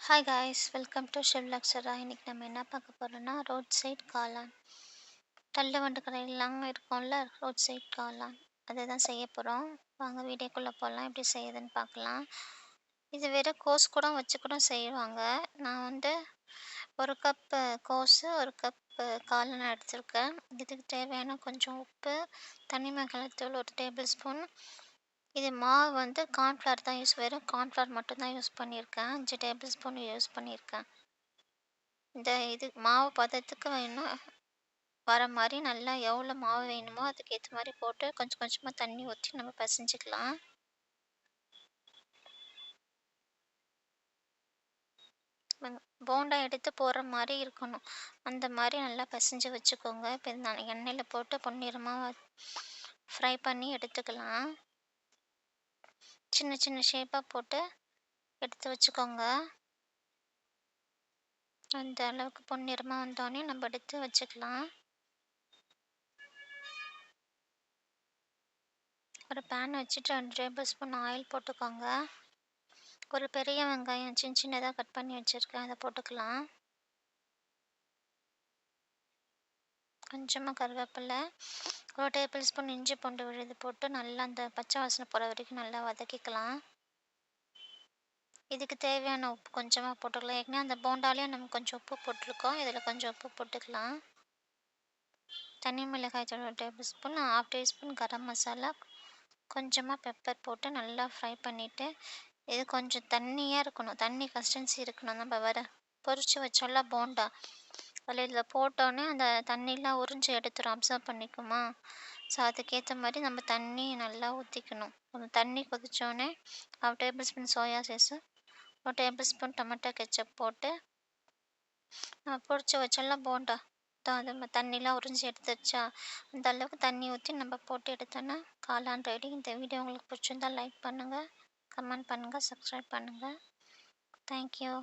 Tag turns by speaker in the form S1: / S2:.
S1: Hi guys, welcome to Shivlaksara. இன்னைக்கு நம்ம என்ன பார்க்க போறோம்னா ரோட் சைட் காளான். தள்ளு வண்டு கடையிலாம் இருக்கும்ல ரோட் சைட் காளான். அதை தான் செய்ய போகிறோம். வாங்க வீடியோக்குள்ளே போகலாம், எப்படி செய்யுதுன்னு பார்க்கலாம். இது வெறும் கோஸ் கூட வச்சு கூட செய்வாங்க. நான் வந்து ஒரு கப் கோஸு ஒரு கப் காளான் எடுத்திருக்கேன். இதுக்கு தேவையான கொஞ்சம் உப்பு, தனி மிளகாய்த்தூள் ஒரு டேபிள் ஸ்பூன். இது மாவு வந்து கார்ன்ஃப்ளவர் தான் வெறும் கார்ன்ஃப்ளவர் மட்டும் தான் யூஸ் பண்ணியிருக்கேன். 5 டேபிள் ஸ்பூன் யூஸ் பண்ணியிருக்கேன். இது மாவு பதத்துக்கு வேணும் வர மாதிரி நல்லா எவ்வளோ மாவு வேணுமோ அதுக்கு ஏற்ற மாதிரி போட்டு கொஞ்சம் கொஞ்சமாக தண்ணி ஊற்றி நம்ம பிசைஞ்சிக்கலாம். போண்டா எடுத்து போடுற மாதிரி இருக்கணும். அந்த மாதிரி நல்லா பிசைஞ்சு வச்சுக்கோங்க. இப்போ நான் எண்ணெயில் போட்டு பொன்னிறமாக ஃப்ரை பண்ணி எடுத்துக்கலாம். சின்ன சின்ன ஷேப்பாக போட்டு எடுத்து வச்சுக்கோங்க. அந்த அளவுக்கு பொன்னிறமாக வந்தோடனே நம்ம எடுத்து வச்சுக்கலாம். ஒரு பேன் வச்சுட்டு 2 டேபிள் ஸ்பூன் ஆயில் போட்டுக்கோங்க. ஒரு பெரிய வெங்காயம் சின்ன சின்னதாக கட் பண்ணி வச்சுருக்கேன், அதை போட்டுக்கலாம். கொஞ்சமாக கருவேப்பிலை, ஒரு டேபிள் ஸ்பூன் இஞ்சி பூண்டு விழுது போட்டு நல்லா அந்த பச்சை வாசனை போகிற வரைக்கும் நல்லா வதக்கிக்கலாம். இதுக்கு தேவையான உப்பு கொஞ்சமாக போட்டுக்கலாம். ஏற்கனவே அந்த போண்டாலேயே நம்ம கொஞ்சம் உப்பு போட்டிருக்கோம், இதில் கொஞ்சம் உப்பு போட்டுக்கலாம். தனி மிளகாய் தூள் 1 table spoon, 1/2 teaspoon garam masala, கொஞ்சமாக பெப்பர் போட்டு நல்லா ஃப்ரை பண்ணிவிட்டு, இது கொஞ்சம் தண்ணியாக இருக்கணும், தண்ணி கன்சிஸ்டன்சி இருக்கணும். நம்ம வர பொரிச்சு வச்சோம்ல போண்டா, அதில் இதில் போட்டோன்னே அந்த தண்ணிலாம் உறிஞ்சி எடுத்துரும், அப்சர்வ் பண்ணிக்குமா. ஸோ அதுக்கேற்ற மாதிரி நம்ம தண்ணி நல்லா ஊற்றிக்கணும். அந்த தண்ணி கொதிச்சோடனே 1/2 table spoon soya sauce, 1 table spoon tomato ketchup போட்டு நம்ம பொரிச்சு வச்சோம்ல போண்டா, அது தண்ணிலாம் உறிஞ்சி எடுத்துருச்சா, அந்த அளவுக்கு தண்ணி ஊற்றி நம்ம போட்டு எடுத்தோன்னா காளான் ரெடி. இந்த வீடியோ உங்களுக்கு பிடிச்சிருந்தா லைக் பண்ணுங்கள், கமெண்ட் பண்ணுங்கள், சப்ஸ்கிரைப் பண்ணுங்கள். தேங்க்யூ.